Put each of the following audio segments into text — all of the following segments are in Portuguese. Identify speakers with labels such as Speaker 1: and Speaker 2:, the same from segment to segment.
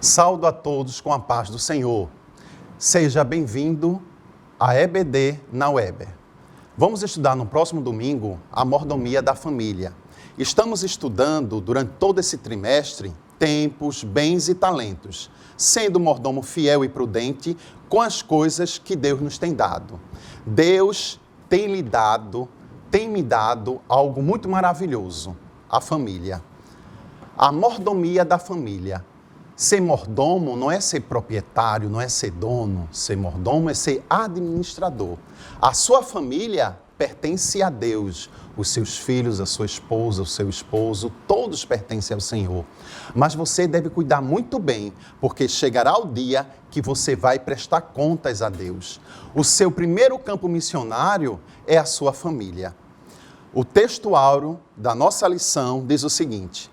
Speaker 1: Saúdo a todos com a paz do Senhor. Seja bem-vindo à EBD na Weber. Vamos estudar no próximo domingo a mordomia da família. Estamos estudando durante todo esse trimestre tempos, bens e talentos, sendo mordomo fiel e prudente com as coisas que Deus nos tem dado. Deus tem me dado algo muito maravilhoso, a família. A mordomia da família. Ser mordomo não é ser proprietário, não é ser dono. Ser mordomo é ser administrador. A sua família pertence a Deus. Os seus filhos, a sua esposa, o seu esposo, todos pertencem ao Senhor. Mas você deve cuidar muito bem, porque chegará o dia que você vai prestar contas a Deus. O seu primeiro campo missionário é a sua família. O texto áureo da nossa lição diz o seguinte: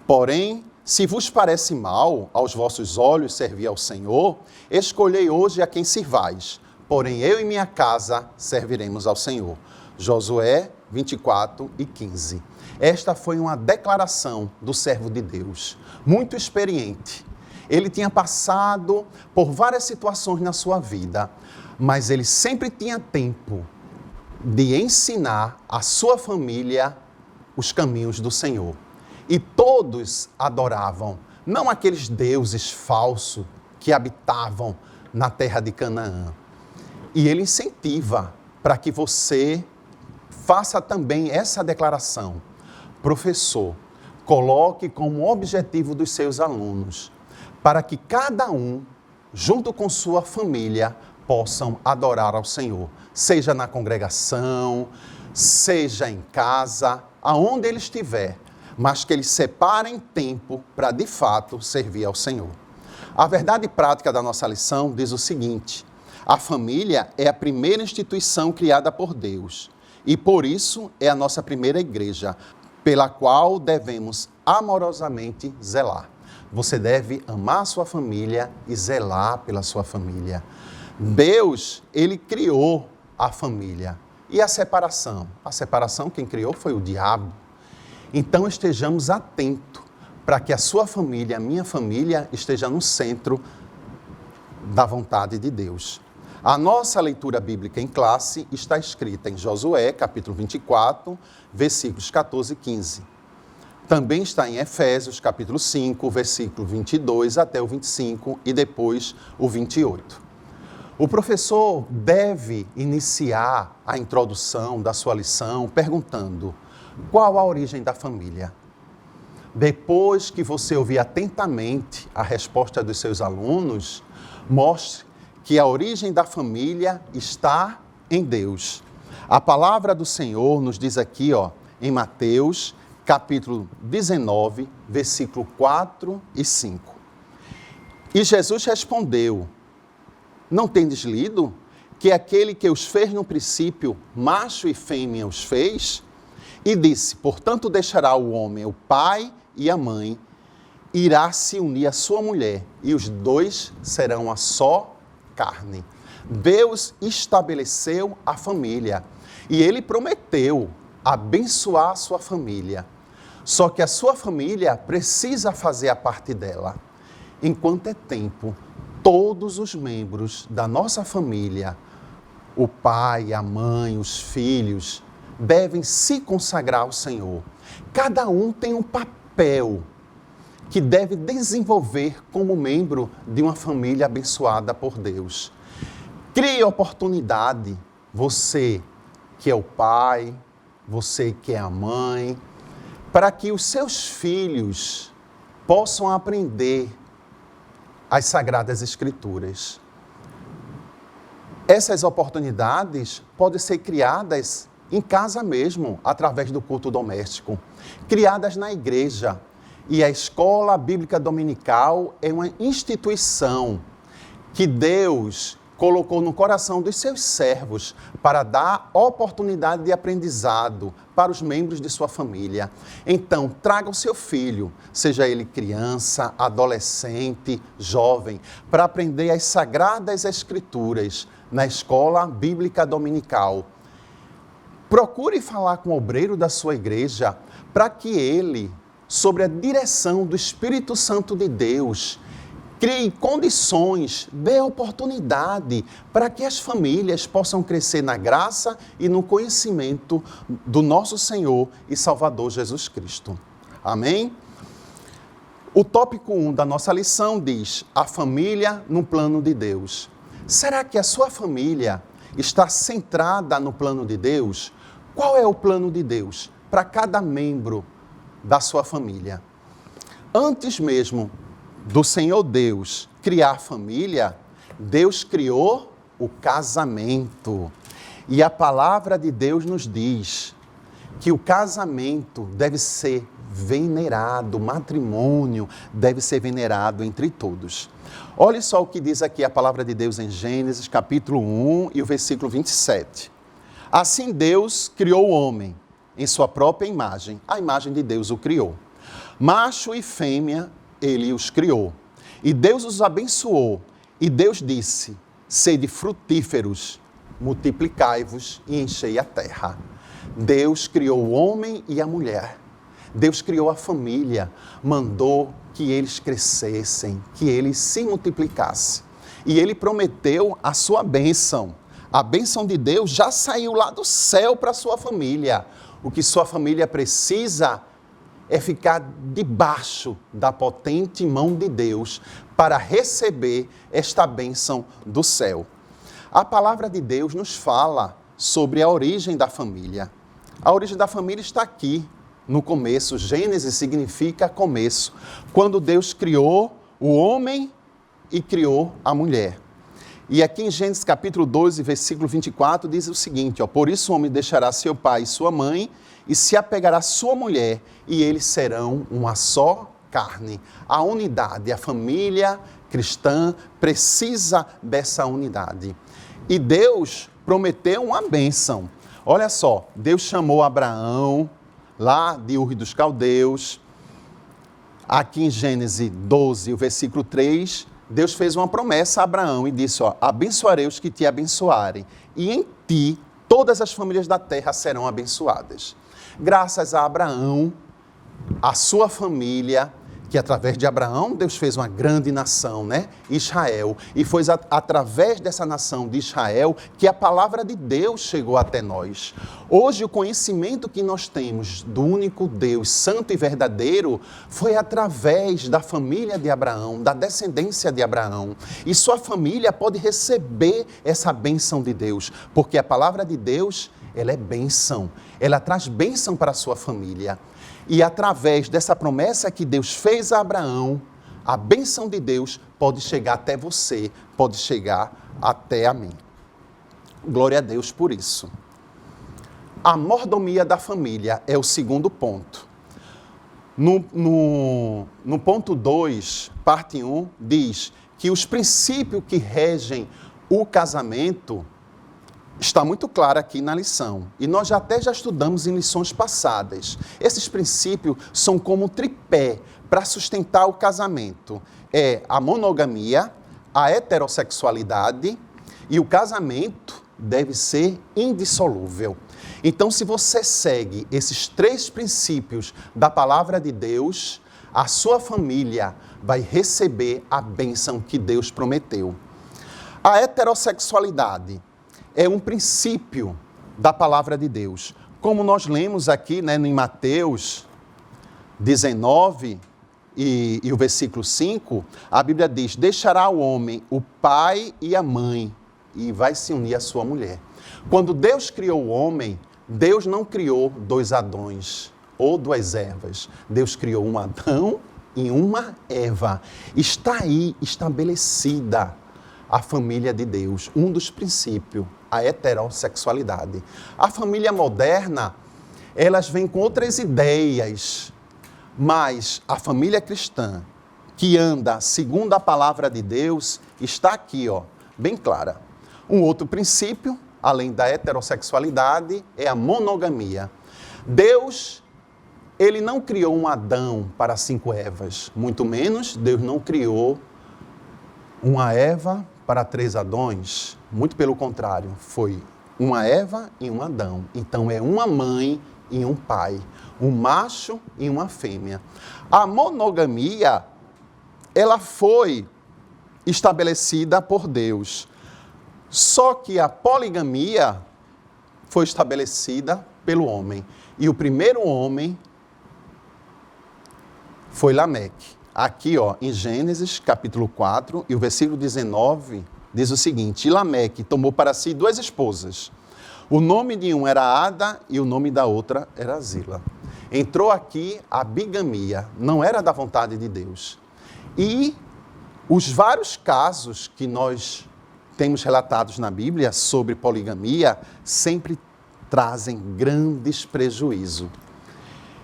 Speaker 1: porém, se vos parece mal aos vossos olhos servir ao Senhor, escolhei hoje a quem sirvais. Porém, eu e minha casa serviremos ao Senhor. Josué 24:15. Esta foi uma declaração do servo de Deus, muito experiente. Ele tinha passado por várias situações na sua vida, mas ele sempre tinha tempo de ensinar a sua família os caminhos do Senhor. E todos adoravam, não aqueles deuses falsos que habitavam na terra de Canaã. E ele incentiva para que você faça também essa declaração. Professor, coloque como objetivo dos seus alunos, para que cada um, junto com sua família, possam adorar ao Senhor. Seja na congregação, seja em casa, aonde ele estiver, mas que eles separem tempo para, de fato, servir ao Senhor. A verdade prática da nossa lição diz o seguinte: a família é a primeira instituição criada por Deus e, por isso, é a nossa primeira igreja, pela qual devemos amorosamente zelar. Você deve amar a sua família e zelar pela sua família. Deus, Ele criou a família. E a separação? A separação quem criou foi o diabo. Então estejamos atentos para que a sua família, a minha família, esteja no centro da vontade de Deus. A nossa leitura bíblica em classe está escrita em Josué, capítulo 24, versículos 14 e 15. Também está em Efésios, capítulo 5, versículo 22 até o 25 e depois o 28. O professor deve iniciar a introdução da sua lição perguntando: qual a origem da família? Depois que você ouvir atentamente a resposta dos seus alunos, mostre que a origem da família está em Deus. A palavra do Senhor nos diz aqui, em Mateus, capítulo 19, versículo 4 e 5. E Jesus respondeu: não tendes lido que aquele que os fez no princípio, macho e fêmea os fez? E disse: portanto deixará o homem o pai e a mãe, irá se unir à sua mulher, e os dois serão a só carne. Deus estabeleceu a família, e Ele prometeu abençoar a sua família. Só que a sua família precisa fazer a parte dela. Enquanto é tempo, todos os membros da nossa família, o pai, a mãe, os filhos, devem se consagrar ao Senhor. Cada um tem um papel que deve desenvolver como membro de uma família abençoada por Deus. Crie oportunidade, você que é o pai, você que é a mãe, para que os seus filhos possam aprender as Sagradas Escrituras. Essas oportunidades podem ser criadas em casa mesmo, através do culto doméstico, criadas na igreja. E a Escola Bíblica Dominical é uma instituição que Deus colocou no coração dos seus servos para dar oportunidade de aprendizado para os membros de sua família. Então, traga o seu filho, seja ele criança, adolescente, jovem, para aprender as Sagradas Escrituras na Escola Bíblica Dominical. Procure falar com o obreiro da sua igreja para que ele, sobre a direção do Espírito Santo de Deus, Crie condições, dê oportunidade para que as famílias possam crescer na graça e no conhecimento do nosso Senhor e Salvador Jesus Cristo. Amém? O tópico 1 da nossa lição diz: a família no plano de Deus. Será que a sua família está centrada no plano de Deus? Qual é o plano de Deus para cada membro da sua família? Antes mesmo do Senhor Deus criar a família, Deus criou o casamento. E a palavra de Deus nos diz que o casamento deve ser venerado, o matrimônio deve ser venerado entre todos. Olhe só o que diz aqui a palavra de Deus em Gênesis, capítulo 1 e o versículo 27. Assim Deus criou o homem em sua própria imagem, a imagem de Deus o criou. Macho e fêmea Ele os criou. E Deus os abençoou. E Deus disse: sede frutíferos, multiplicai-vos e enchei a terra. Deus criou o homem e a mulher. Deus criou a família, mandou que eles crescessem, que eles se multiplicassem. E Ele prometeu a sua bênção. A bênção de Deus já saiu lá do céu para a sua família. O que sua família precisa é ficar debaixo da potente mão de Deus para receber esta bênção do céu. A palavra de Deus nos fala sobre a origem da família. A origem da família está aqui, no começo. Gênesis significa começo. Quando Deus criou o homem e criou a mulher. E aqui em Gênesis capítulo 12, versículo 24, diz o seguinte: por isso o homem deixará seu pai e sua mãe, e se apegará à sua mulher, e eles serão uma só carne. A unidade, a família cristã precisa dessa unidade. E Deus prometeu uma bênção. Olha só, Deus chamou Abraão, lá de Ur dos Caldeus. Aqui em Gênesis 12, o versículo 3, Deus fez uma promessa a Abraão e disse: abençoarei os que te abençoarem, e em ti todas as famílias da terra serão abençoadas. Graças a Abraão, a sua família, que através de Abraão, Deus fez uma grande nação, Israel. E foi através dessa nação de Israel que a palavra de Deus chegou até nós. Hoje, o conhecimento que nós temos do único Deus, santo e verdadeiro, foi através da família de Abraão, da descendência de Abraão. E sua família pode receber essa bênção de Deus, porque a palavra de Deus, ela é bênção. Ela traz bênção para a sua família. E através dessa promessa que Deus fez a Abraão, a bênção de Deus pode chegar até você, pode chegar até a mim. Glória a Deus por isso. A mordomia da família é o segundo ponto. No ponto 2, parte 1, diz que os princípios que regem o casamento está muito claro aqui na lição. E nós já estudamos em lições passadas. Esses princípios são como um tripé para sustentar o casamento. É a monogamia, a heterossexualidade e o casamento deve ser indissolúvel. Então, se você segue esses 3 princípios da palavra de Deus, a sua família vai receber a bênção que Deus prometeu. A heterossexualidade é um princípio da palavra de Deus. Como nós lemos aqui em Mateus 19 e o versículo 5, a Bíblia diz: deixará o homem o pai e a mãe e vai se unir à sua mulher. Quando Deus criou o homem, Deus não criou 2 Adões ou 2 Evas. Deus criou um Adão e uma Eva. Está aí estabelecida a família de Deus, um dos princípios, a heterossexualidade. A família moderna, elas vêm com outras ideias, mas a família cristã, que anda segundo a palavra de Deus, está aqui, bem clara. Um outro princípio, além da heterossexualidade, é a monogamia. Deus, Ele não criou um Adão para 5 Evas, muito menos Deus não criou uma Eva para 3 Adões, muito pelo contrário, foi uma Eva e um Adão. Então é uma mãe e um pai, um macho e uma fêmea. A monogamia, ela foi estabelecida por Deus. Só que a poligamia foi estabelecida pelo homem. E o primeiro homem foi Lameque. Aqui, em Gênesis, capítulo 4, e o versículo 19, diz o seguinte: e Lameque tomou para si 2 esposas. O nome de um era Ada e o nome da outra era Zila. Entrou aqui a bigamia, não era da vontade de Deus. E os vários casos que nós temos relatados na Bíblia sobre poligamia sempre trazem grandes prejuízos.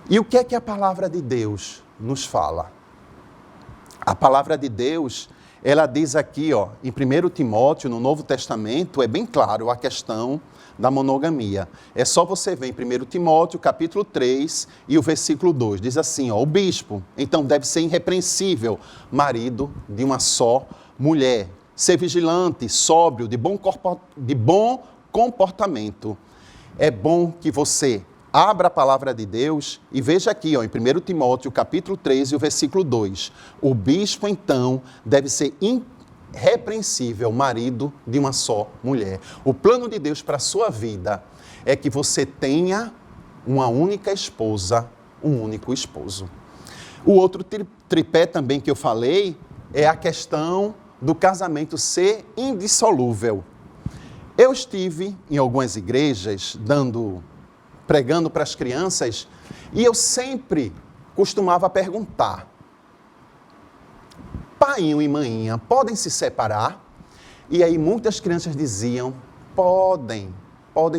Speaker 1: E o que é que a palavra de Deus nos fala? A palavra de Deus, ela diz aqui, em 1 Timóteo, no Novo Testamento, é bem claro a questão da monogamia. É só você ver em 1 Timóteo, capítulo 3, e o versículo 2. Diz assim, o bispo, então, deve ser irrepreensível, marido de uma só mulher. Ser vigilante, sóbrio, de bom comportamento. É bom que você abra a palavra de Deus e veja aqui, em 1 Timóteo, capítulo 3, e o versículo 2. O bispo, então, deve ser irrepreensível, marido de uma só mulher. O plano de Deus para a sua vida é que você tenha uma única esposa, um único esposo. O outro tripé também que eu falei é a questão do casamento ser indissolúvel. Eu estive em algumas igrejas pregando para as crianças e eu sempre costumava perguntar: paiinho e maninha podem se separar? E aí muitas crianças diziam: podem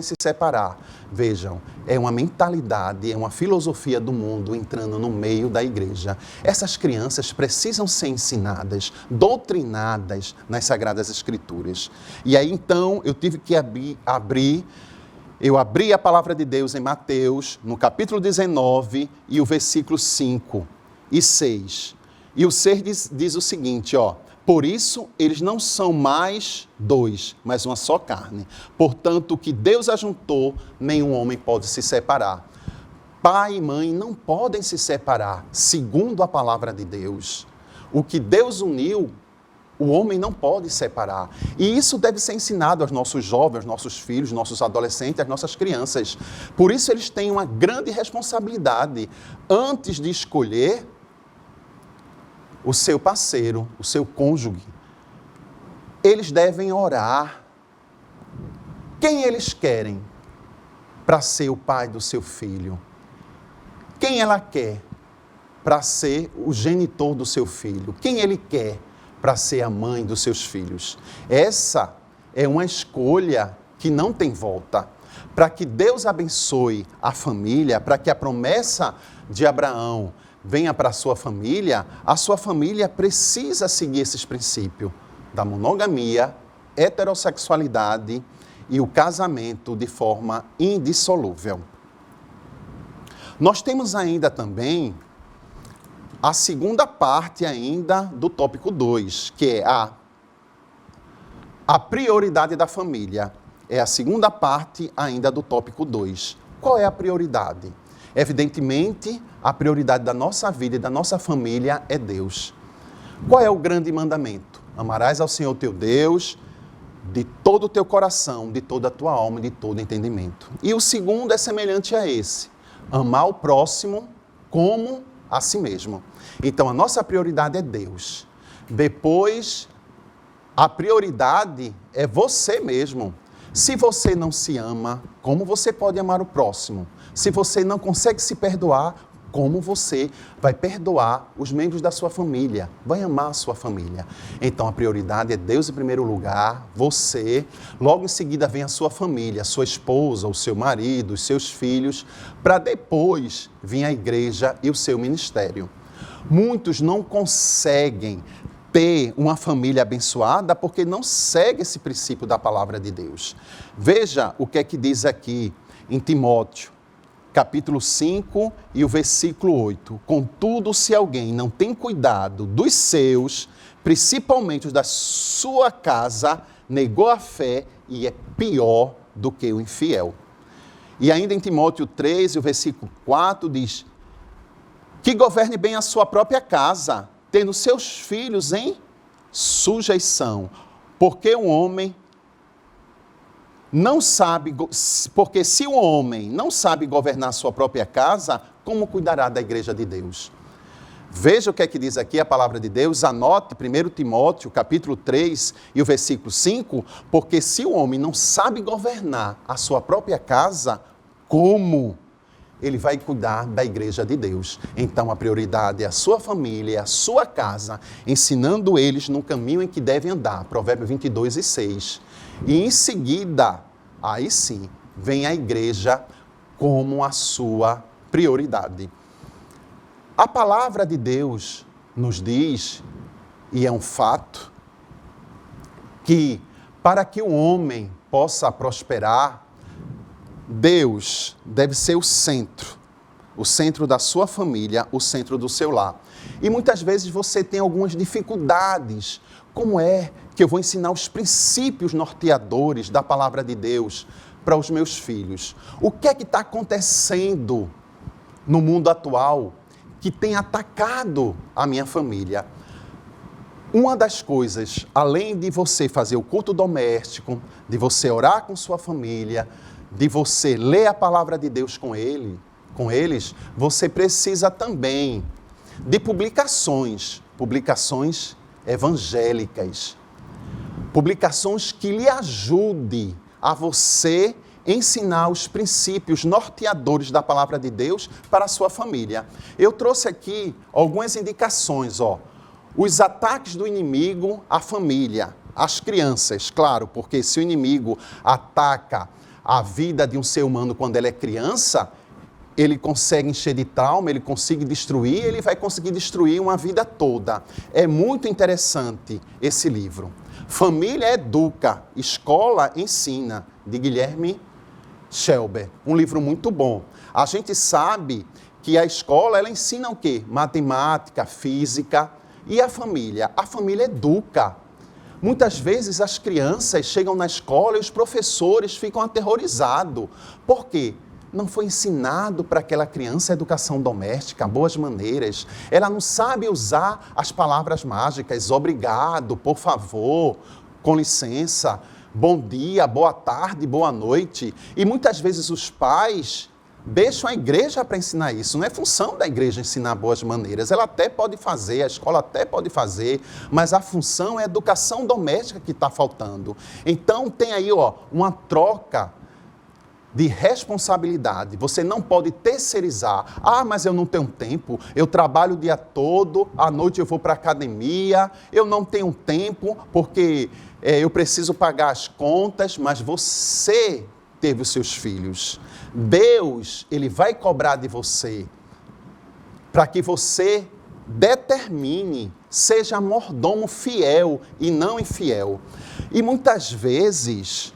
Speaker 1: se separar. Vejam, é uma mentalidade, é uma filosofia do mundo entrando no meio da igreja. Essas crianças precisam ser ensinadas, doutrinadas nas Sagradas Escrituras. E aí então eu tive que abri a palavra de Deus em Mateus, no capítulo 19, e o versículo 5 e 6. E o 6 diz o seguinte, por isso eles não são mais 2, mas uma só carne. Portanto, o que Deus ajuntou, nenhum homem pode se separar. Pai e mãe não podem se separar, segundo a palavra de Deus. O que Deus uniu, o homem não pode separar. E isso deve ser ensinado aos nossos jovens, aos nossos filhos, nossos adolescentes, às nossas crianças. Por isso eles têm uma grande responsabilidade antes de escolher o seu parceiro, o seu cônjuge. Eles devem orar. Quem eles querem para ser o pai do seu filho? Quem ela quer para ser o genitor do seu filho? Quem ele quer para ser a mãe dos seus filhos? Essa é uma escolha que não tem volta. Para que Deus abençoe a família, para que a promessa de Abraão venha para a sua família precisa seguir esses princípios da monogamia, heterossexualidade e o casamento de forma indissolúvel. Nós temos ainda também a segunda parte ainda do tópico 2, que é a prioridade da família. É a segunda parte ainda do tópico 2. Qual é a prioridade? Evidentemente, a prioridade da nossa vida e da nossa família é Deus. Qual é o grande mandamento? Amarás ao Senhor teu Deus de todo o teu coração, de toda a tua alma e de todo entendimento. E o segundo é semelhante a esse: amar o próximo como a si mesmo. Então, a nossa prioridade é Deus. Depois, a prioridade é você mesmo. Se você não se ama, como você pode amar o próximo? Se você não consegue se perdoar, como você vai perdoar os membros da sua família? Vai amar a sua família. Então, a prioridade é Deus em primeiro lugar, você. Logo em seguida vem a sua família, a sua esposa, o seu marido, os seus filhos, para depois vir a igreja e o seu ministério. Muitos não conseguem ter uma família abençoada porque não segue esse princípio da palavra de Deus. Veja o que é que diz aqui em Timóteo, capítulo 5 e o versículo 8. Contudo, se alguém não tem cuidado dos seus, principalmente os da sua casa, negou a fé e é pior do que o infiel. E ainda em Timóteo 3, o versículo 4 diz: que governe bem a sua própria casa, tendo seus filhos em sujeição, porque o homem não sabe, porque se o homem não sabe governar sua própria casa, como cuidará da igreja de Deus? Veja o que é que diz aqui a palavra de Deus, anote 1 Timóteo, capítulo 3 e o versículo 5, porque se o homem não sabe governar a sua própria casa, como ele vai cuidar da igreja de Deus? Então a prioridade é a sua família, a sua casa, ensinando eles no caminho em que devem andar, Provérbios 22 e 6. E em seguida, aí sim, vem a igreja como a sua prioridade. A palavra de Deus nos diz, e é um fato, que para que o homem possa prosperar, Deus deve ser o centro da sua família, o centro do seu lar. E muitas vezes você tem algumas dificuldades. Como é que eu vou ensinar os princípios norteadores da palavra de Deus para os meus filhos? O que é que está acontecendo no mundo atual que tem atacado a minha família? Uma das coisas, além de você fazer o culto doméstico, de você orar com sua família, de você ler a palavra de Deus com eles, você precisa também de publicações evangélicas, publicações que lhe ajudem a você ensinar os princípios norteadores da palavra de Deus para a sua família. Eu trouxe aqui algumas indicações, Os ataques do inimigo à família, às crianças, claro, porque se o inimigo ataca a vida de um ser humano quando ele é criança, ele consegue encher de trauma, ele consegue destruir, ele vai conseguir destruir uma vida toda. É muito interessante esse livro. Família Educa, Escola Ensina, de Guilherme Shelber. Um livro muito bom. A gente sabe que a escola, ela ensina o quê? Matemática, física. E a família? A família educa. Muitas vezes as crianças chegam na escola e os professores ficam aterrorizados. Por quê? Não foi ensinado para aquela criança a educação doméstica, boas maneiras. Ela não sabe usar as palavras mágicas, obrigado, por favor, com licença, bom dia, boa tarde, boa noite. E muitas vezes os pais deixam a igreja para ensinar isso. Não é função da igreja ensinar boas maneiras. Ela até pode fazer, a escola até pode fazer, mas a função é a educação doméstica que está faltando. Então tem aí uma troca de responsabilidade. Você não pode terceirizar. Mas eu não tenho tempo, eu trabalho o dia todo, à noite eu vou para a academia, eu não tenho tempo porque eu preciso pagar as contas, mas você teve os seus filhos. Deus, Ele vai cobrar de você para que você determine, seja mordomo fiel e não infiel. E muitas vezes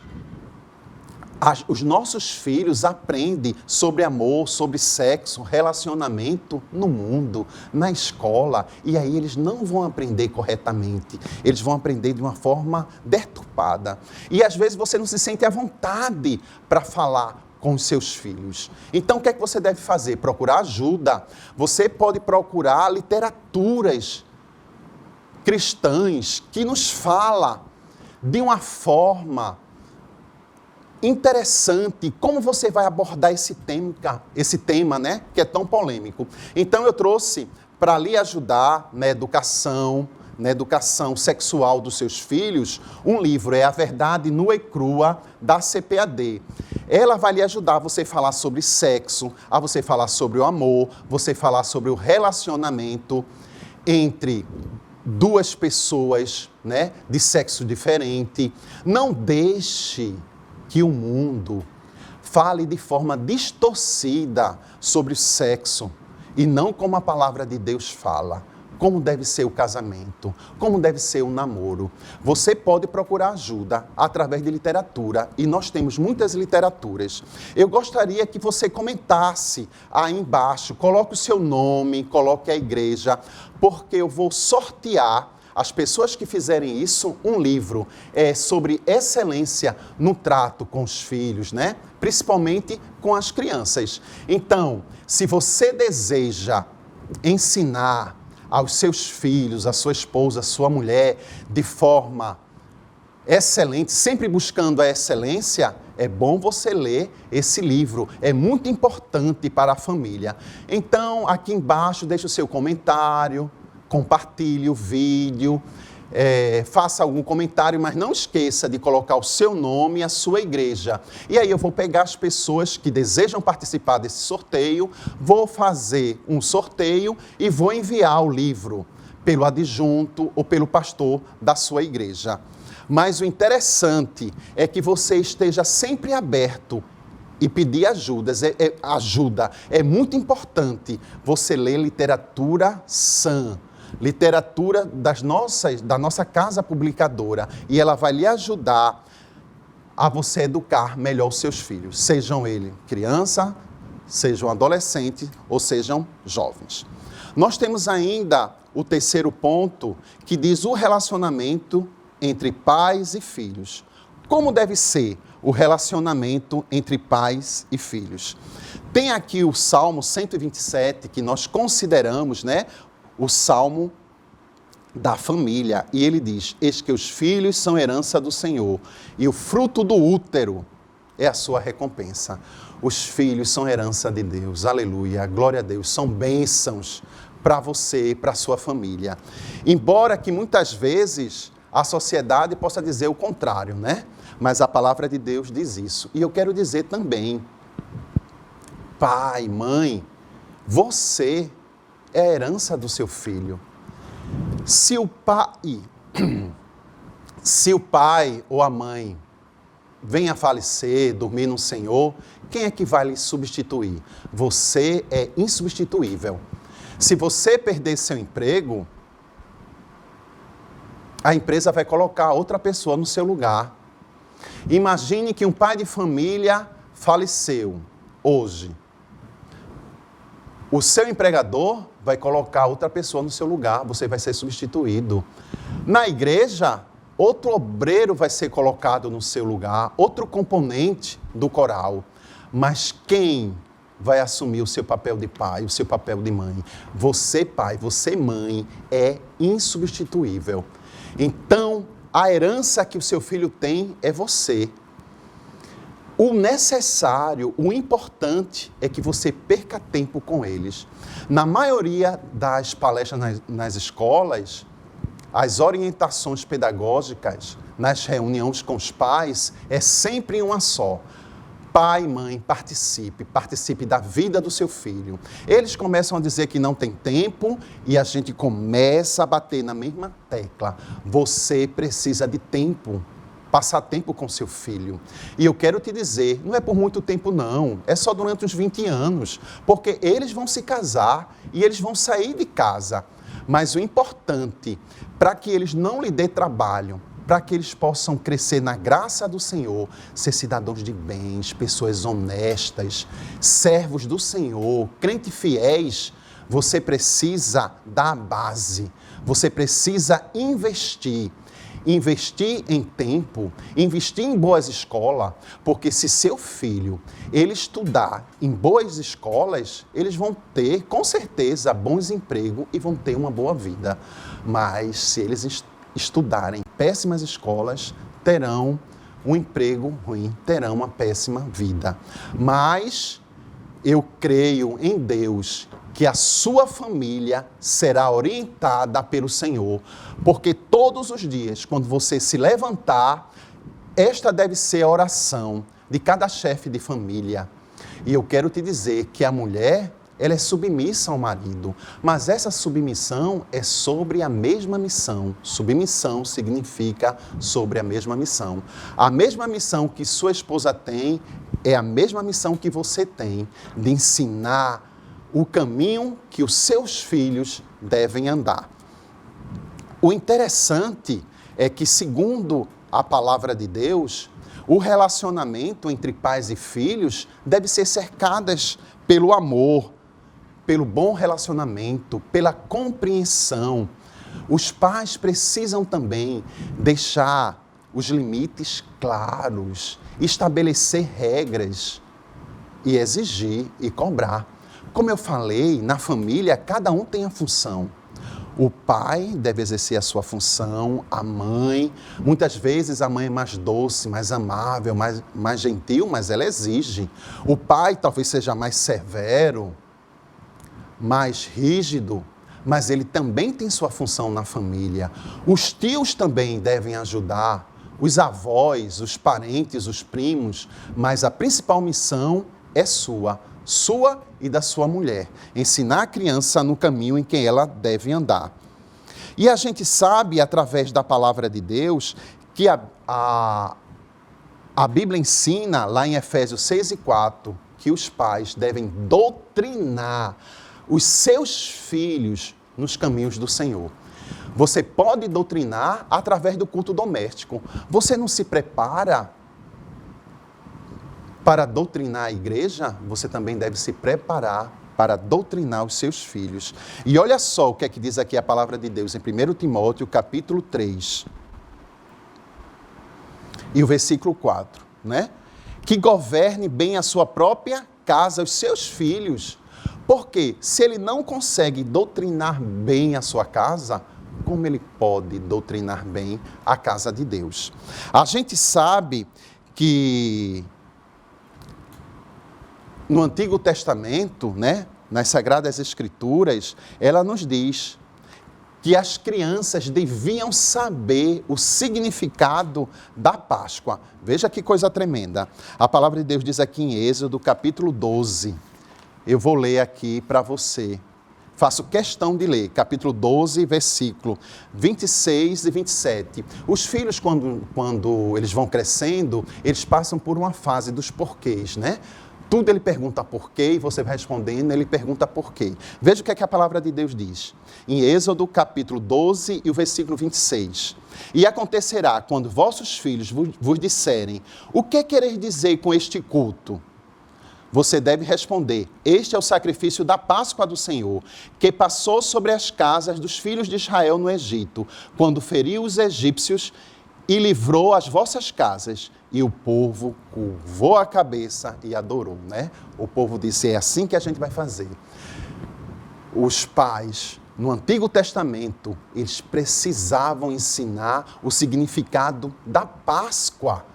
Speaker 1: os nossos filhos aprendem sobre amor, sobre sexo, relacionamento no mundo, na escola, e aí eles não vão aprender corretamente, eles vão aprender de uma forma deturpada. E às vezes você não se sente à vontade para falar com os seus filhos. Então o que é que você deve fazer? Procurar ajuda. Você pode procurar literaturas cristãs que nos fala de uma forma interessante como você vai abordar esse tema, né, que é tão polêmico. Então eu trouxe para lhe ajudar na educação sexual dos seus filhos, um livro, é A Verdade Nua e Crua, da CPAD. Ela vai lhe ajudar a você falar sobre sexo, a você falar sobre o amor, você falar sobre o relacionamento entre duas pessoas, né, de sexo diferente. Não deixe que o mundo fale de forma distorcida sobre o sexo e não como a palavra de Deus fala, como deve ser o casamento, como deve ser o namoro. Você pode procurar ajuda através de literatura e nós temos muitas literaturas. Eu gostaria que você comentasse aí embaixo, coloque o seu nome, coloque a igreja, porque eu vou sortear as pessoas que fizerem isso, um livro sobre excelência no trato com os filhos, né? Principalmente com as crianças. Então, se você deseja ensinar aos seus filhos, à sua esposa, à sua mulher, de forma excelente, sempre buscando a excelência, é bom você ler esse livro. É muito importante para a família. Então, aqui embaixo, deixe o seu comentário, compartilhe o vídeo, faça algum comentário, mas não esqueça de colocar o seu nome e a sua igreja. E aí eu vou pegar as pessoas que desejam participar desse sorteio, vou fazer um sorteio e vou enviar o livro pelo adjunto ou pelo pastor da sua igreja. Mas o interessante é que você esteja sempre aberto e pedir ajuda. É muito importante você ler literatura sã, literatura da nossa casa publicadora, e ela vai lhe ajudar a você educar melhor os seus filhos, sejam eles criança, sejam adolescentes ou sejam jovens. Nós temos ainda o terceiro ponto, que diz o relacionamento entre pais e filhos. Como deve ser o relacionamento entre pais e filhos? Tem aqui o Salmo 127, que nós consideramos, o Salmo da família. E ele diz: eis que os filhos são herança do Senhor, e o fruto do útero é a sua recompensa. Os filhos são herança de Deus. Aleluia, glória a Deus. São bênçãos para você e para a sua família. Embora que muitas vezes a sociedade possa dizer o contrário, Mas a palavra de Deus diz isso. E eu quero dizer também, pai, mãe, você é a herança do seu filho. Se o pai ou a mãe vem a falecer, dormir no Senhor, quem é que vai lhe substituir? Você é insubstituível. Se você perder seu emprego, a empresa vai colocar outra pessoa no seu lugar. Imagine que um pai de família faleceu hoje. O seu empregador vai colocar outra pessoa no seu lugar, você vai ser substituído. Na igreja, outro obreiro vai ser colocado no seu lugar, outro componente do coral. Mas quem vai assumir o seu papel de pai, o seu papel de mãe? Você, pai, você, mãe, é insubstituível. Então, a herança que o seu filho tem é você. O necessário, o importante é que você perca tempo com eles. Na maioria das palestras nas escolas, as orientações pedagógicas, nas reuniões com os pais, é sempre uma só. Pai, mãe, participe da vida do seu filho. Eles começam a dizer que não tem tempo e a gente começa a bater na mesma tecla. Você precisa de tempo, passar tempo com seu filho. E eu quero te dizer, não é por muito tempo não, é só durante uns 20 anos, porque eles vão se casar e eles vão sair de casa. Mas o importante, para que eles não lhe dê trabalho, para que eles possam crescer na graça do Senhor, ser cidadãos de bens, pessoas honestas, servos do Senhor, crentes fiéis, você precisa dar a base, você precisa investir em tempo, investir em boas escolas, porque se seu filho, ele estudar em boas escolas, eles vão ter, com certeza, bons empregos e vão ter uma boa vida. Mas se eles estudarem em péssimas escolas, terão um emprego ruim, terão uma péssima vida. Mas eu creio em Deus que a sua família será orientada pelo Senhor, porque todos os dias, quando você se levantar, esta deve ser a oração de cada chefe de família. E eu quero te dizer que a mulher, ela é submissa ao marido, mas essa submissão é sobre a mesma missão. Submissão significa sobre a mesma missão. A mesma missão que sua esposa tem é a mesma missão que você tem, de ensinar o caminho que os seus filhos devem andar. O interessante é que, segundo a palavra de Deus, o relacionamento entre pais e filhos deve ser cercadas pelo amor, pelo bom relacionamento, pela compreensão. Os pais precisam também deixar os limites claros, estabelecer regras e exigir e cobrar. Como eu falei, na família, cada um tem a função. O pai deve exercer a sua função, a mãe. Muitas vezes a mãe é mais doce, mais amável, mais gentil, mas ela exige. O pai talvez seja mais severo, mais rígido, mas ele também tem sua função na família. Os tios também devem ajudar, os avós, os parentes, os primos, mas a principal missão é sua e da sua mulher. Ensinar a criança no caminho em que ela deve andar. E a gente sabe, através da palavra de Deus, que a Bíblia ensina, lá em Efésios 6:4, que os pais devem doutrinar os seus filhos nos caminhos do Senhor. Você pode doutrinar através do culto doméstico. Você não se prepara para doutrinar a igreja? Você também deve se preparar para doutrinar os seus filhos. E olha só o que é que diz aqui a palavra de Deus em 1 Timóteo, capítulo 3. E o versículo 4, né? Que governe bem a sua própria casa, os seus filhos. Porque se ele não consegue doutrinar bem a sua casa, como ele pode doutrinar bem a casa de Deus? A gente sabe que no Antigo Testamento, né, nas Sagradas Escrituras, ela nos diz que as crianças deviam saber o significado da Páscoa. Veja que coisa tremenda. A palavra de Deus diz aqui em Êxodo, capítulo 12. Eu vou ler aqui para você. Faço questão de ler, capítulo 12, versículo 26 e 27. Os filhos, quando eles vão crescendo, eles passam por uma fase dos porquês, né? Tudo ele pergunta por quê e você vai respondendo, ele pergunta por quê. Veja o que é que a palavra de Deus diz. Em Êxodo, capítulo 12 e o versículo 26. E acontecerá, quando vossos filhos vos disserem, o que quereis dizer com este culto? Você deve responder, este é o sacrifício da Páscoa do Senhor, que passou sobre as casas dos filhos de Israel no Egito, quando feriu os egípcios e livrou as vossas casas. E o povo curvou a cabeça e adorou, né? O povo disse, é assim que a gente vai fazer. Os pais, no Antigo Testamento, eles precisavam ensinar o significado da Páscoa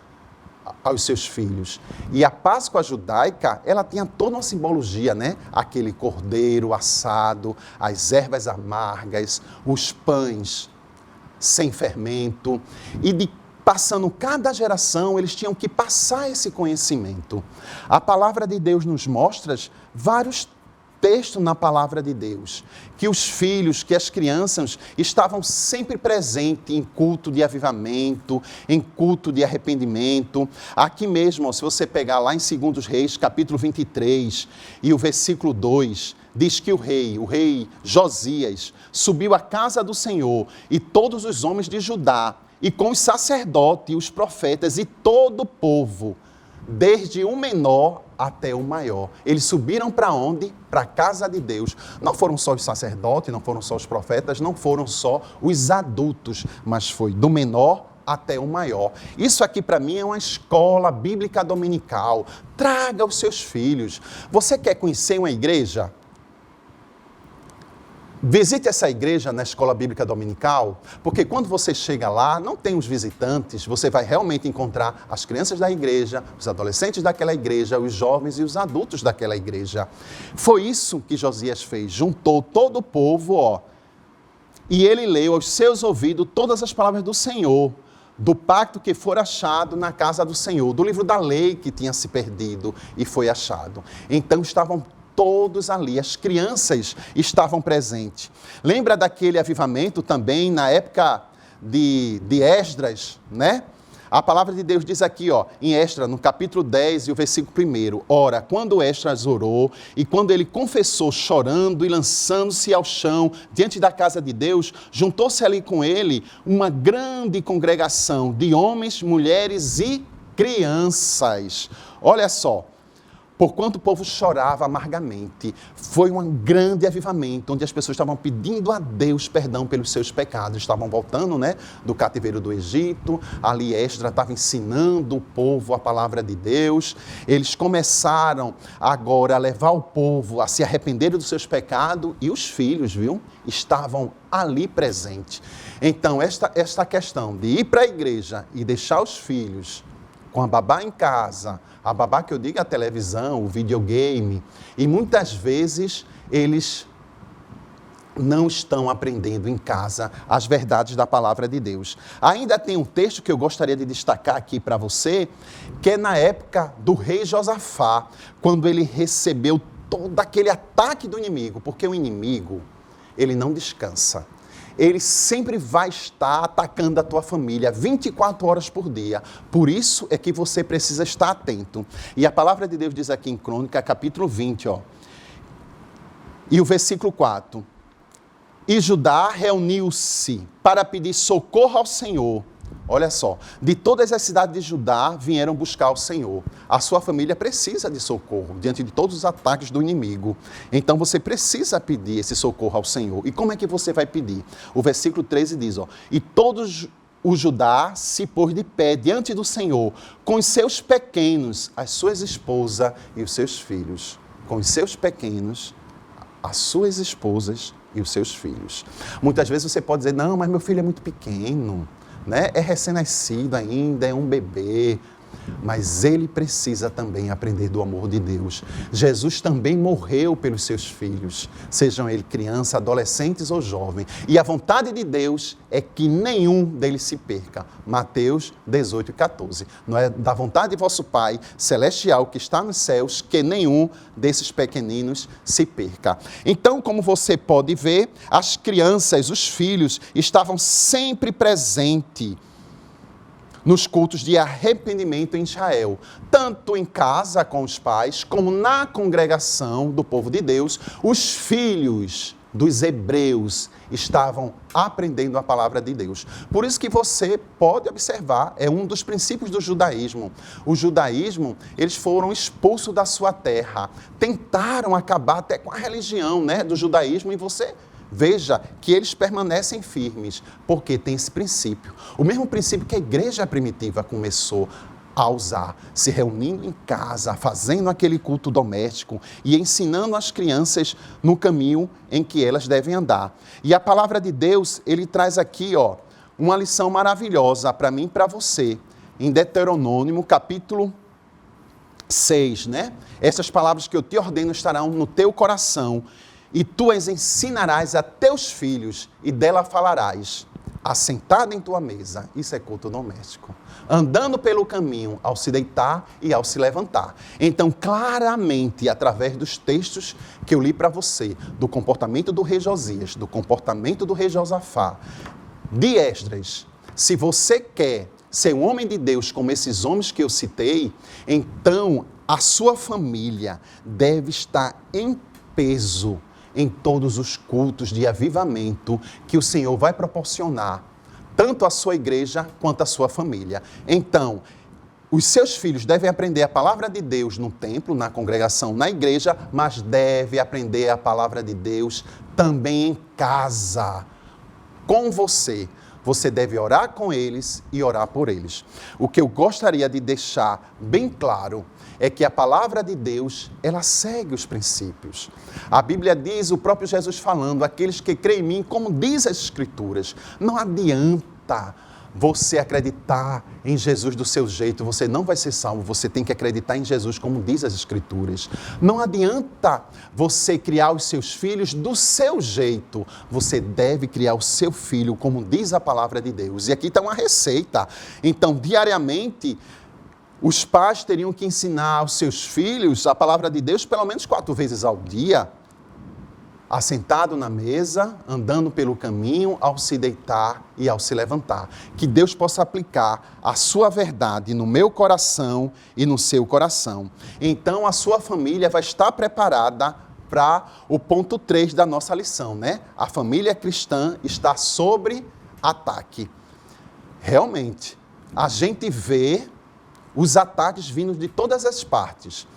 Speaker 1: aos seus filhos. E a Páscoa judaica, ela tinha toda uma simbologia, né? Aquele cordeiro assado, as ervas amargas, os pães sem fermento. E passando cada geração, eles tinham que passar esse conhecimento. A palavra de Deus nos mostra vários textos na palavra de Deus, que os filhos, que as crianças estavam sempre presentes em culto de avivamento, em culto de arrependimento. Aqui mesmo, se você pegar lá em 2 Reis, capítulo 23, e o versículo 2, diz que o rei Josias, subiu à casa do Senhor e todos os homens de Judá, e com os sacerdotes e os profetas e todo o povo, desde o menor até o maior. Eles subiram para onde? Para a casa de Deus. Não foram só os sacerdotes, não foram só os profetas, não foram só os adultos, mas foi do menor até o maior. Isso aqui para mim é uma escola bíblica dominical. Traga os seus filhos. Você quer conhecer uma igreja? Visite essa igreja na escola bíblica dominical, porque quando você chega lá, não tem os visitantes, você vai realmente encontrar as crianças da igreja, os adolescentes daquela igreja, os jovens e os adultos daquela igreja. Foi isso que Josias fez, juntou todo o povo, e ele leu aos seus ouvidos todas as palavras do Senhor, do pacto que for achado na casa do Senhor, do livro da lei que tinha se perdido e foi achado. Então estavam todos ali, as crianças estavam presentes. Lembra daquele avivamento também na época de Esdras, né? A palavra de Deus diz aqui, em Esdras, no capítulo 10 e o versículo 1. Ora, quando Esdras orou e quando ele confessou chorando e lançando-se ao chão diante da casa de Deus, juntou-se ali com ele uma grande congregação de homens, mulheres e crianças. Olha só. porquanto o povo chorava amargamente. Foi um grande avivamento, onde as pessoas estavam pedindo a Deus perdão pelos seus pecados. Estavam voltando, do cativeiro do Egito. Ali Esdras estava ensinando o povo a palavra de Deus. Eles começaram agora a levar o povo a se arrepender dos seus pecados, e os filhos, estavam ali presentes. Então, esta questão de ir para a igreja e deixar os filhos com a babá em casa, a babá que eu digo a televisão, o videogame, e muitas vezes eles não estão aprendendo em casa as verdades da palavra de Deus. Ainda tem um texto que eu gostaria de destacar aqui para você, que é na época do rei Josafá, quando ele recebeu todo aquele ataque do inimigo, porque o inimigo, ele não descansa. Ele sempre vai estar atacando a tua família 24 horas por dia. Por isso é que você precisa estar atento. E a palavra de Deus diz aqui em Crônica, capítulo 20, e o versículo 4. E Judá reuniu-se para pedir socorro ao Senhor. Olha só, de todas as cidades de Judá vieram buscar o Senhor. A sua família precisa de socorro diante de todos os ataques do inimigo. Então você precisa pedir esse socorro ao Senhor. E como é que você vai pedir? O versículo 13 diz, e todos o Judá se pôs de pé diante do Senhor, com os seus pequenos, as suas esposas e os seus filhos. Com os seus pequenos, as suas esposas e os seus filhos. Muitas vezes você pode dizer, não, mas meu filho é muito pequeno. É recém-nascido ainda, é um bebê, mas ele precisa também aprender do amor de Deus. Jesus também morreu pelos seus filhos, sejam eles crianças, adolescentes ou jovens. E a vontade de Deus é que nenhum deles se perca. Mateus 18 e 14. Não é da vontade de vosso Pai celestial que está nos céus que nenhum desses pequeninos se perca. Então, como você pode ver, as crianças, os filhos, estavam sempre presentes nos cultos de arrependimento em Israel, tanto em casa com os pais, como na congregação do povo de Deus, os filhos dos hebreus estavam aprendendo a palavra de Deus. Por isso que você pode observar, é um dos princípios do judaísmo. O judaísmo, eles foram expulsos da sua terra, tentaram acabar até com a religião, do judaísmo, e você veja que eles permanecem firmes, porque tem esse princípio. O mesmo princípio que a igreja primitiva começou a usar, se reunindo em casa, fazendo aquele culto doméstico e ensinando as crianças no caminho em que elas devem andar. E a palavra de Deus, ele traz aqui, uma lição maravilhosa para mim e para você, em Deuteronômio, capítulo 6, Essas palavras que eu te ordeno estarão no teu coração, e tu as ensinarás a teus filhos, e dela falarás, assentado em tua mesa. Isso é culto doméstico. Andando pelo caminho, ao se deitar e ao se levantar. Então, claramente, através dos textos que eu li para você, do comportamento do rei Josias, do comportamento do rei Josafá, de Esdras, se você quer ser um homem de Deus como esses homens que eu citei, então a sua família deve estar em peso em todos os cultos de avivamento que o Senhor vai proporcionar, tanto à sua igreja quanto à sua família. Então, os seus filhos devem aprender a palavra de Deus no templo, na congregação, na igreja, mas devem aprender a palavra de Deus também em casa, com você. Você deve orar com eles e orar por eles. O que eu gostaria de deixar bem claro é que a palavra de Deus, ela segue os princípios. A Bíblia diz, o próprio Jesus falando, aqueles que creem em mim, como diz as Escrituras, não adianta você acreditar em Jesus do seu jeito, você não vai ser salvo, você tem que acreditar em Jesus como diz as Escrituras. Não adianta você criar os seus filhos do seu jeito, você deve criar o seu filho como diz a palavra de Deus. E aqui está uma receita. Então, diariamente, os pais teriam que ensinar aos seus filhos a palavra de Deus pelo menos 4 vezes ao dia, assentado na mesa, andando pelo caminho, ao se deitar e ao se levantar. Que Deus possa aplicar a sua verdade no meu coração e no seu coração. Então, a sua família vai estar preparada para o ponto 3 da nossa lição, A família cristã está sob ataque. Realmente, a gente vê os ataques vindo de todas as partes.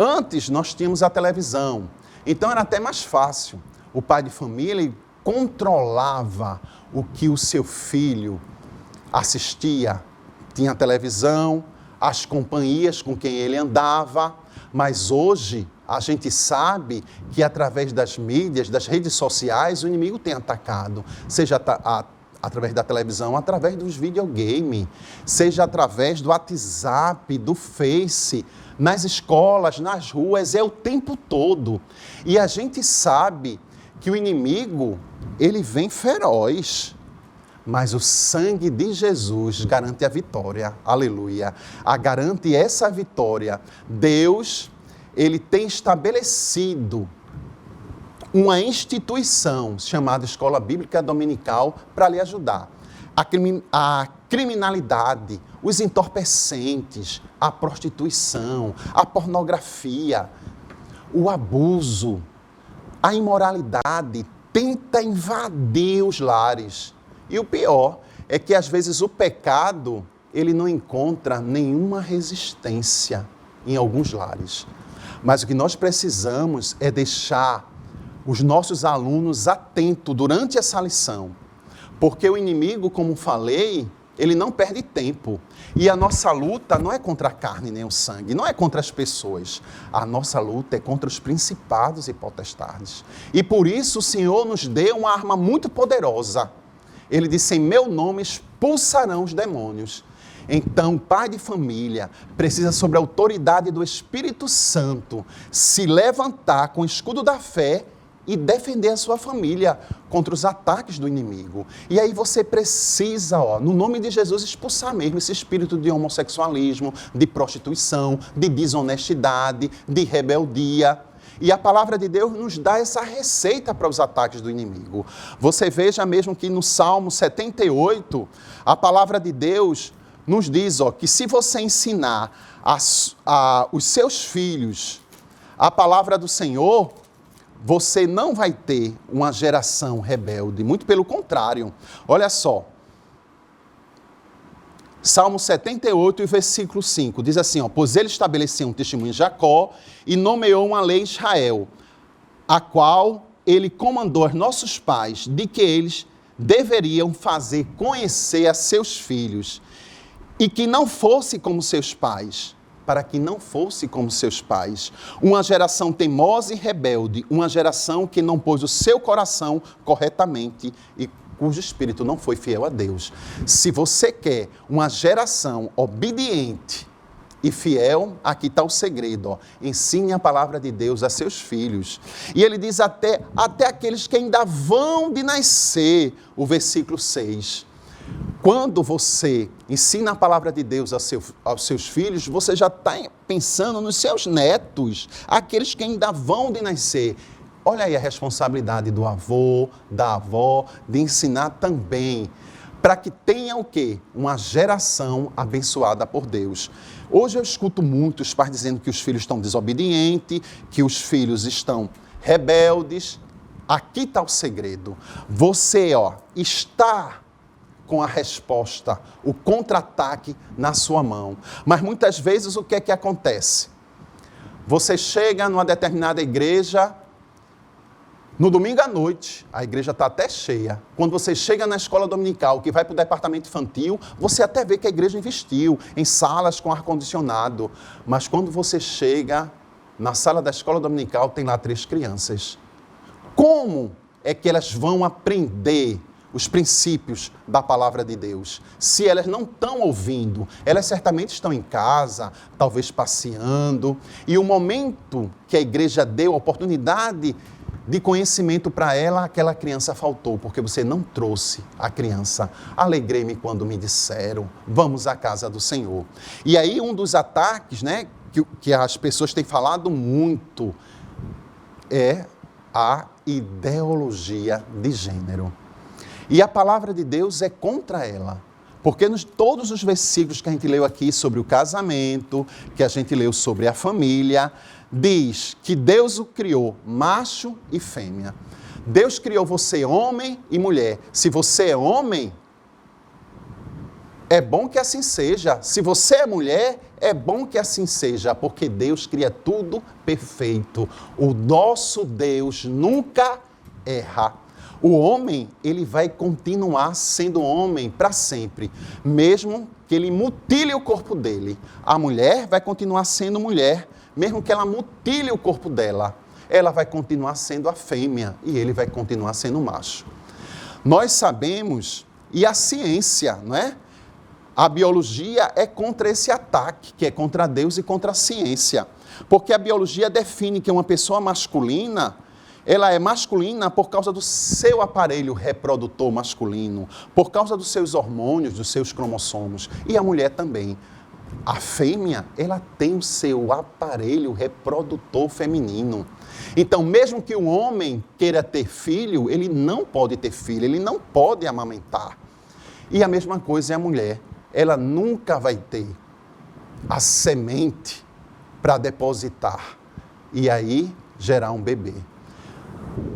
Speaker 1: Antes nós tínhamos a televisão, então era até mais fácil. O pai de família ele controlava o que o seu filho assistia. Tinha a televisão, as companhias com quem ele andava, mas hoje a gente sabe que através das mídias, das redes sociais, o inimigo tem atacado, seja através da televisão, através dos videogames, seja através do WhatsApp, do Face, nas escolas, nas ruas, é o tempo todo. E a gente sabe que o inimigo, ele vem feroz, mas o sangue de Jesus garante a vitória, aleluia, garante essa vitória. Deus, ele tem estabelecido uma instituição chamada Escola Bíblica Dominical para lhe ajudar. A criminalidade, os entorpecentes, a prostituição, a pornografia, o abuso, a imoralidade tenta invadir os lares. E o pior é que às vezes o pecado, ele não encontra nenhuma resistência em alguns lares. Mas o que nós precisamos é deixar os nossos alunos atentos durante essa lição. Porque o inimigo, como falei, ele não perde tempo. E a nossa luta não é contra a carne nem o sangue, não é contra as pessoas. A nossa luta é contra os principados e potestades. E por isso o Senhor nos deu uma arma muito poderosa. Ele disse, em meu nome expulsarão os demônios. Então, o pai de família precisa, sob a autoridade do Espírito Santo, se levantar com o escudo da fé e defender a sua família contra os ataques do inimigo. E aí você precisa, no nome de Jesus, expulsar mesmo esse espírito de homossexualismo, de prostituição, de desonestidade, de rebeldia. E a palavra de Deus nos dá essa receita para os ataques do inimigo. Você veja mesmo que no Salmo 78, a palavra de Deus nos diz que se você ensinar os seus filhos a palavra do Senhor, você não vai ter uma geração rebelde, muito pelo contrário. Olha só, Salmo 78, versículo 5, diz assim, pois ele estabeleceu um testemunho em Jacó e nomeou uma lei em Israel, a qual ele comandou aos nossos pais, de que eles deveriam fazer conhecer a seus filhos, e que não fosse como seus pais, para que não fosse como seus pais, uma geração teimosa e rebelde, uma geração que não pôs o seu coração corretamente e cujo espírito não foi fiel a Deus. Se você quer uma geração obediente e fiel, aqui está o segredo, ensine a palavra de Deus a seus filhos. E ele diz até aqueles que ainda vão de nascer, o versículo 6. Quando você ensina a palavra de Deus aos seus filhos, você já está pensando nos seus netos, aqueles que ainda vão de nascer. Olha aí a responsabilidade do avô, da avó, de ensinar também, para que tenha o quê? Uma geração abençoada por Deus. Hoje eu escuto muitos pais dizendo que os filhos estão desobedientes, que os filhos estão rebeldes. Aqui está o segredo. Você, está com a resposta, o contra-ataque na sua mão. Mas muitas vezes o que é que acontece? Você chega numa determinada igreja, no domingo à noite, a igreja está até cheia. Quando você chega na escola dominical, que vai para o departamento infantil, você até vê que a igreja investiu em salas com ar-condicionado. Mas quando você chega na sala da escola dominical, tem lá 3 crianças. Como é que elas vão aprender os princípios da palavra de Deus? Se elas não estão ouvindo, elas certamente estão em casa, talvez passeando. E o momento que a igreja deu a oportunidade de conhecimento para ela, aquela criança faltou, porque você não trouxe a criança. Alegrei-me quando me disseram, vamos à casa do Senhor. E aí um dos ataques, que as pessoas têm falado muito, é a ideologia de gênero. E a palavra de Deus é contra ela. Porque todos os versículos que a gente leu aqui sobre o casamento, que a gente leu sobre a família, diz que Deus o criou macho e fêmea. Deus criou você homem e mulher. Se você é homem, É bom que assim seja. Se você é mulher, é bom que assim seja, porque Deus cria tudo perfeito. O nosso Deus nunca erra. O homem, ele vai continuar sendo homem para sempre, mesmo que ele mutile o corpo dele. A mulher vai continuar sendo mulher, mesmo que ela mutile o corpo dela. Ela vai continuar sendo a fêmea e ele vai continuar sendo o macho. Nós sabemos, e a ciência, não é? A biologia é contra esse ataque, que é contra Deus e contra a ciência. Porque a biologia define que uma pessoa masculina, ela é masculina por causa do seu aparelho reprodutor masculino, por causa dos seus hormônios, dos seus cromossomos. E a mulher também. A fêmea, ela tem o seu aparelho reprodutor feminino. Então, mesmo que o homem queira ter filho, ele não pode ter filho, ele não pode amamentar. E a mesma coisa é a mulher. Ela nunca vai ter a semente para depositar e aí gerar um bebê.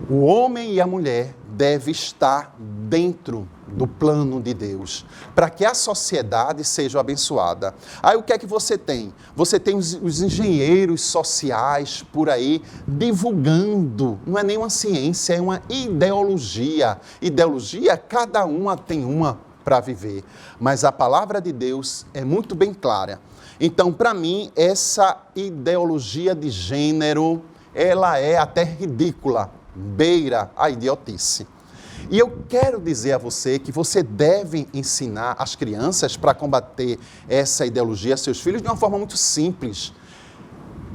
Speaker 1: O homem e a mulher devem estar dentro do plano de Deus, para que a sociedade seja abençoada. Aí o que é que você tem? Você tem os engenheiros sociais por aí divulgando, não é nem uma ciência, é uma ideologia. Ideologia, cada uma tem uma para viver, mas a palavra de Deus é muito bem clara. Então, para mim, essa ideologia de gênero, ela é até ridícula, beira a idiotice. E eu quero dizer a você que você deve ensinar as crianças para combater essa ideologia a seus filhos de uma forma muito simples.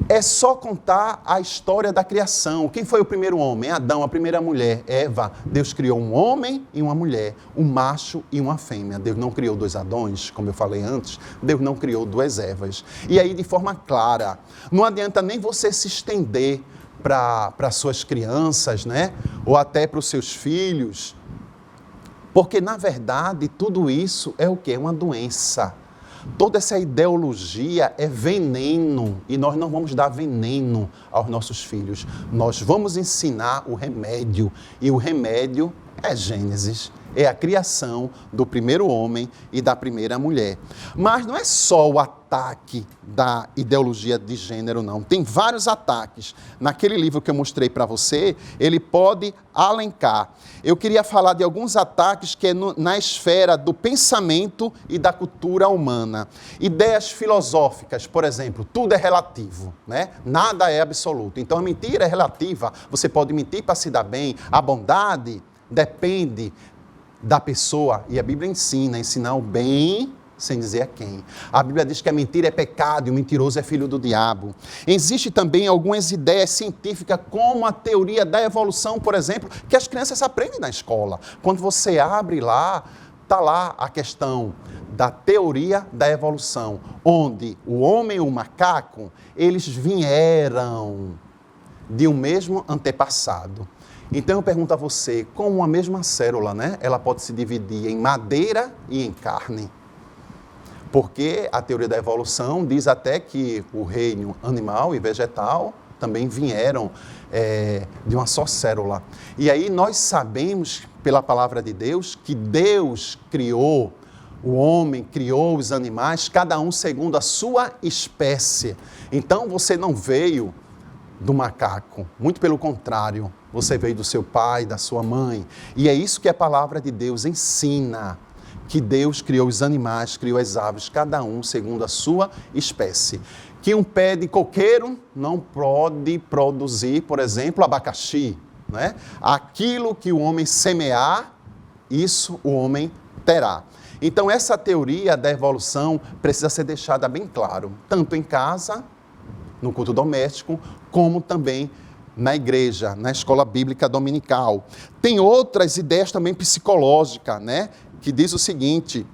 Speaker 1: É só contar a história da criação. Quem foi o primeiro homem? Adão, a primeira mulher, Eva. Deus criou um homem e uma mulher, um macho e uma fêmea. Deus não criou dois Adões, como eu falei antes. Deus não criou duas Evas. E aí, de forma clara, não adianta nem você se estender para suas crianças, né? Ou até para os seus filhos. Porque, na verdade, tudo isso é o quê? É uma doença. Toda essa ideologia é veneno e nós não vamos dar veneno aos nossos filhos. Nós vamos ensinar o remédio e o remédio é Gênesis, é a criação do primeiro homem e da primeira mulher. Mas não é só o ataque da ideologia de gênero, não. Tem vários ataques. Naquele livro que eu mostrei para você, ele pode alencar. Eu queria falar de alguns ataques que é na esfera do pensamento e da cultura humana. Ideias filosóficas, por exemplo, tudo é relativo, né? Nada é absoluto. Então a mentira é relativa. Você pode mentir para se dar bem. A bondade depende da pessoa, e a Bíblia ensinar o bem sem dizer a quem. A Bíblia diz que a mentira é pecado e o mentiroso é filho do diabo. Existem também algumas ideias científicas, como a teoria da evolução, por exemplo, que as crianças aprendem na escola. Quando você abre lá, está lá a questão da teoria da evolução, onde o homem e o macaco, eles vieram de um mesmo antepassado. Então eu pergunto a você, como uma mesma célula, né? Ela pode se dividir em madeira e em carne. Porque a teoria da evolução diz até que o reino animal e vegetal também vieram de uma só célula. E aí nós sabemos, pela palavra de Deus, que Deus criou o homem, criou os animais, cada um segundo a sua espécie. Então você não veio do macaco, muito pelo contrário, você veio do seu pai, da sua mãe. E é isso que a palavra de Deus ensina, que Deus criou os animais, criou as aves, cada um segundo a sua espécie. Que um pé de coqueiro não pode produzir, por exemplo, abacaxi, né? Aquilo que o homem semear, isso o homem terá. Então essa teoria da evolução precisa ser deixada bem claro, tanto em casa, no culto doméstico, como também na igreja, na escola bíblica dominical. Tem outras ideias também psicológicas, né? Que diz o seguinte,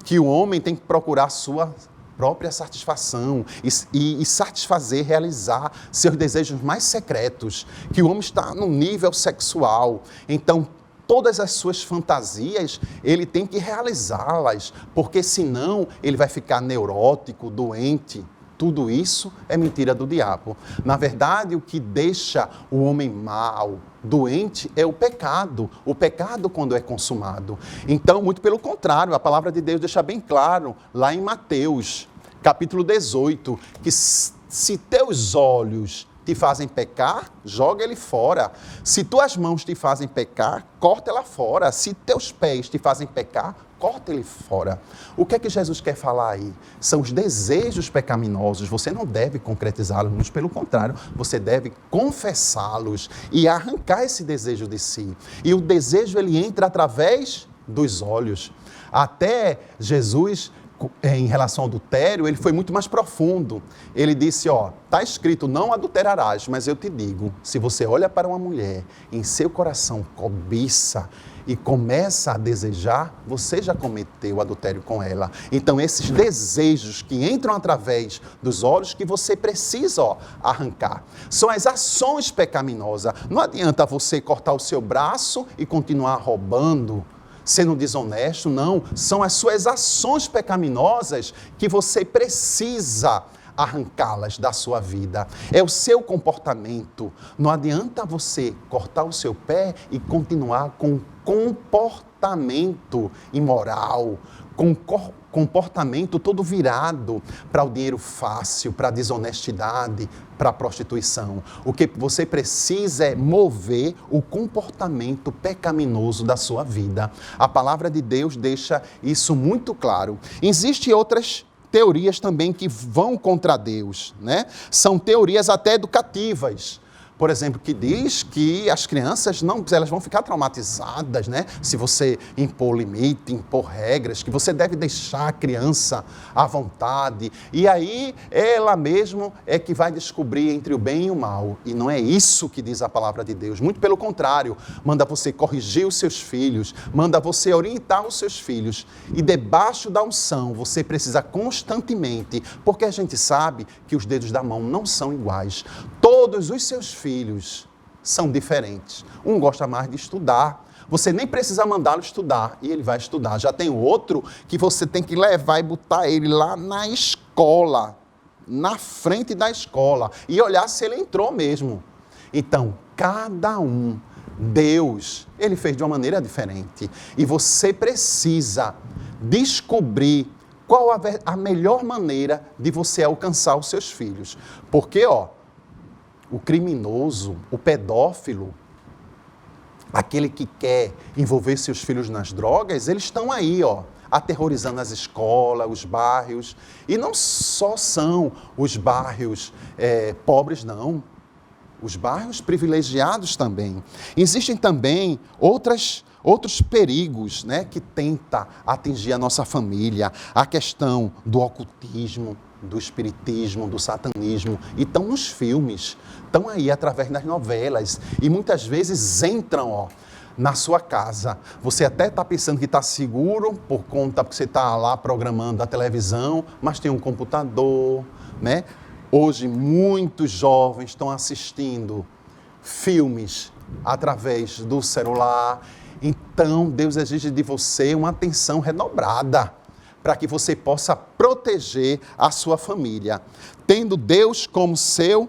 Speaker 1: que o homem tem que procurar sua própria satisfação e satisfazer, realizar seus desejos mais secretos, que o homem está no nível sexual. Então, todas as suas fantasias, ele tem que realizá-las, porque senão ele vai ficar neurótico, doente. Tudo isso é mentira do diabo. Na verdade, o que deixa o homem mau, doente, é o pecado. O pecado quando é consumado. Então, muito pelo contrário, a palavra de Deus deixa bem claro, lá em Mateus, capítulo 18, que se teus olhos te fazem pecar, joga ele fora. Se tuas mãos te fazem pecar, corta ela fora. Se teus pés te fazem pecar, corta ele fora. O que é que Jesus quer falar aí? São os desejos pecaminosos. Você não deve concretizá-los, pelo contrário, você deve confessá-los e arrancar esse desejo de si. E o desejo, ele entra através dos olhos. Até Jesus, em relação ao adultério, ele foi muito mais profundo. Ele disse, está escrito, não adulterarás, mas eu te digo, se você olha para uma mulher, em seu coração cobiça e começa a desejar, você já cometeu adultério com ela. Então, esses desejos que entram através dos olhos, que você precisa arrancar. São as ações pecaminosas. Não adianta você cortar o seu braço e continuar roubando, sendo desonesto, não. São as suas ações pecaminosas que você precisa arrancá-las da sua vida. É o seu comportamento. Não adianta você cortar o seu pé e continuar com comportamento imoral, com comportamento todo virado para o dinheiro fácil, para a desonestidade, para a prostituição. O que você precisa é mover o comportamento pecaminoso da sua vida. A palavra de Deus deixa isso muito claro. Existem outras teorias também que vão contra Deus, né? São teorias até educativas. Por exemplo, que diz que as crianças elas vão ficar traumatizadas, né? Se você impor limite, impor regras, que você deve deixar a criança à vontade. E aí, ela mesmo é que vai descobrir entre o bem e o mal. E não é isso que diz a palavra de Deus. Muito pelo contrário, manda você corrigir os seus filhos, manda você orientar os seus filhos. E debaixo da unção, você precisa constantemente, porque a gente sabe que os dedos da mão não são iguais. Todos os seus filhos são diferentes. Um gosta mais de estudar. Você nem precisa mandá-lo estudar e ele vai estudar. Já tem outro que você tem que levar e botar ele lá na escola, na frente da escola, e olhar se ele entrou mesmo. Então, cada um, Deus, ele fez de uma maneira diferente. E você precisa descobrir qual a melhor maneira de você alcançar os seus filhos. Porque, o criminoso, o pedófilo, aquele que quer envolver seus filhos nas drogas, eles estão aí, aterrorizando as escolas, os bairros. E não só são os bairros pobres, não. Os bairros privilegiados também. Existem também outros perigos, né, que tentam atingir a nossa família. A questão do ocultismo, do espiritismo, do satanismo, e estão nos filmes, estão aí através das novelas, e muitas vezes entram na sua casa. Você até está pensando que está seguro, porque você está lá programando a televisão, mas tem um computador, né? Hoje muitos jovens estão assistindo filmes através do celular, então Deus exige de você uma atenção redobrada, para que você possa proteger a sua família, tendo Deus como seu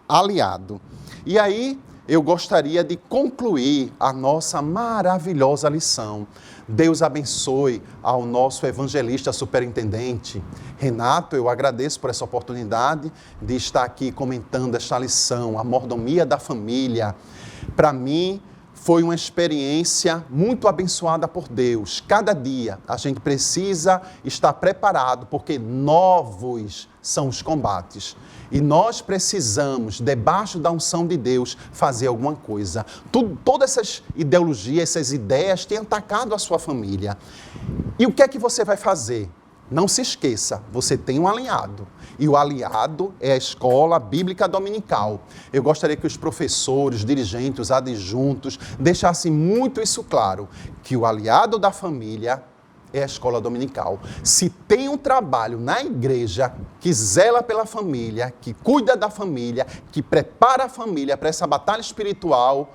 Speaker 1: aliado. E aí, eu gostaria de concluir a nossa maravilhosa lição. Deus abençoe ao nosso evangelista superintendente. Renato, eu agradeço por essa oportunidade de estar aqui comentando esta lição, a mordomia da família. Para mim, foi uma experiência muito abençoada por Deus. Cada dia a gente precisa estar preparado, porque novos são os combates. E nós precisamos, debaixo da unção de Deus, fazer alguma coisa. Todas essas ideologias, essas ideias têm atacado a sua família. E o que é que você vai fazer? Não se esqueça, você tem um aliado. E o aliado é a Escola Bíblica Dominical. Eu gostaria que os professores, os dirigentes, os adjuntos deixassem muito isso claro, que o aliado da família é a Escola Dominical. Se tem um trabalho na igreja que zela pela família, que cuida da família, que prepara a família para essa batalha espiritual,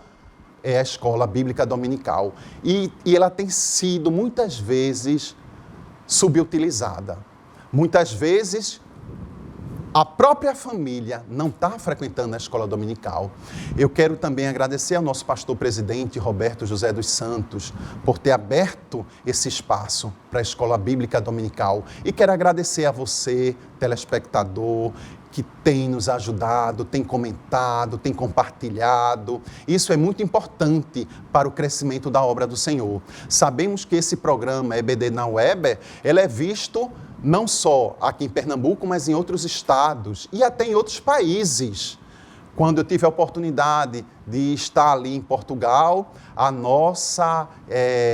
Speaker 1: é a Escola Bíblica Dominical. E ela tem sido, muitas vezes, subutilizada. Muitas vezes, a própria família não está frequentando a escola dominical. Eu quero também agradecer ao nosso pastor-presidente, Roberto José dos Santos, por ter aberto esse espaço para a escola bíblica dominical. E quero agradecer a você, telespectador, que tem nos ajudado, tem comentado, tem compartilhado. Isso é muito importante para o crescimento da obra do Senhor. Sabemos que esse programa EBD na Web, ele é visto não só aqui em Pernambuco, mas em outros estados e até em outros países. Quando eu tive a oportunidade de estar ali em Portugal, a nossa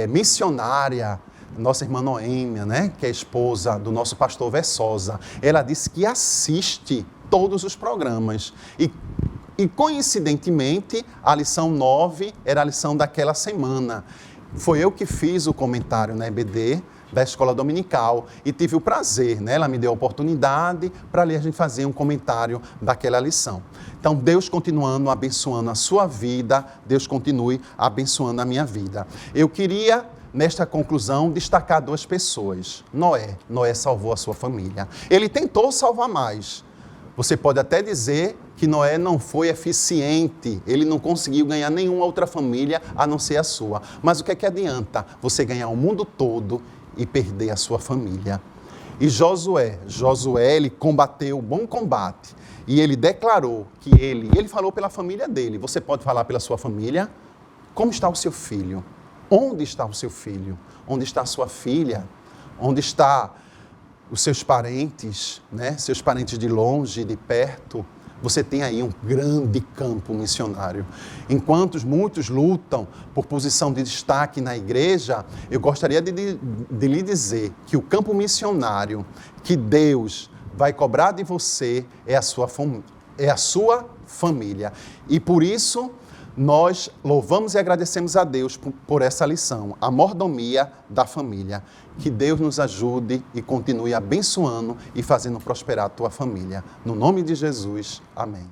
Speaker 1: missionária, nossa irmã Noêmia, né, que é esposa do nosso pastor Versosa, ela disse que assiste todos os programas. E coincidentemente, a lição 9 era a lição daquela semana. Foi eu que fiz o comentário na EBD da Escola Dominical e tive o prazer, né? Ela me deu a oportunidade para ali a gente fazer um comentário daquela lição. Então, Deus continuando abençoando a sua vida, Deus continue abençoando a minha vida. Eu queria, nesta conclusão, destacar duas pessoas. Noé salvou a sua família. Ele tentou salvar mais. Você pode até dizer que Noé não foi eficiente, ele não conseguiu ganhar nenhuma outra família a não ser a sua. Mas o que é que adianta você ganhar o mundo todo e perder a sua família? E Josué, ele combateu o bom combate e ele declarou que ele falou pela família dele. Você pode falar pela sua família? Como está o seu filho? Onde está o seu filho? Onde está a sua filha? Onde está os seus parentes, né? Seus parentes de longe, de perto? Você tem aí um grande campo missionário. Enquanto muitos lutam por posição de destaque na igreja, eu gostaria de lhe dizer que o campo missionário que Deus vai cobrar de você é a sua família. E por isso, nós louvamos e agradecemos a Deus por essa lição, a mordomia da família. Que Deus nos ajude e continue abençoando e fazendo prosperar a tua família. No nome de Jesus, amém.